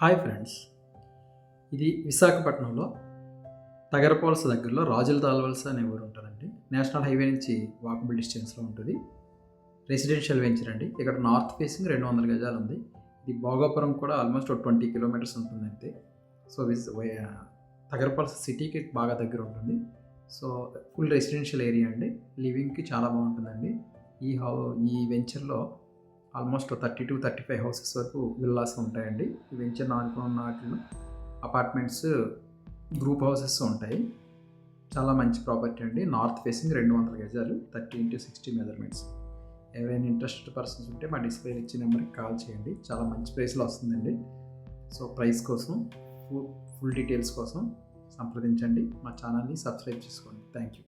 Hi friends, ఇది విశాఖపట్నంలో తగరపాలస దగ్గరలో రాజుల తాళవలస అనే ఊరు ఉంటుందండి. నేషనల్ హైవే నుంచి వాకబుల్ డిస్టెన్స్లో ఉంటుంది. రెసిడెన్షియల్ వెంచర్ అండి. ఇక్కడ నార్త్ ఫేసింగ్ 200 గజాలు ఉంది. ఇది భోగాపురం కూడా ఆల్మోస్ట్ 20 కిలోమీటర్స్ ఉంటుంది అంతే. సో తగరపాలస సిటీకి బాగా దగ్గర ఉంటుంది. సో ఫుల్ రెసిడెన్షియల్ ఏరియా అండి. లివింగ్కి చాలా బాగుంటుందండి. ఈ వెంచర్లో ఆల్మోస్ట్ 30-35 హౌసెస్ వరకు విల్లాస్ ఉంటాయండి. ఈ వెంచర్ ఆనుకున్న వాటిలో అపార్ట్మెంట్స్, గ్రూప్ హౌసెస్ ఉంటాయి. చాలా మంచి ప్రాపర్టీ అండి. నార్త్ ఫేసింగ్ 200 గజాలు, 30x60 మెజర్మెంట్స్. ఎవరైనా ఇంట్రెస్టెడ్ పర్సన్స్ ఉంటే మా డిస్ప్లే ఇచ్చే నెంబర్కి కాల్ చేయండి. చాలా మంచి ప్రైస్లో వస్తుందండి. సో ప్రైస్ కోసం, ఫుల్ డీటెయిల్స్ కోసం సంప్రదించండి. మా ఛానల్ని సబ్స్క్రైబ్ చేసుకోండి. Thank you.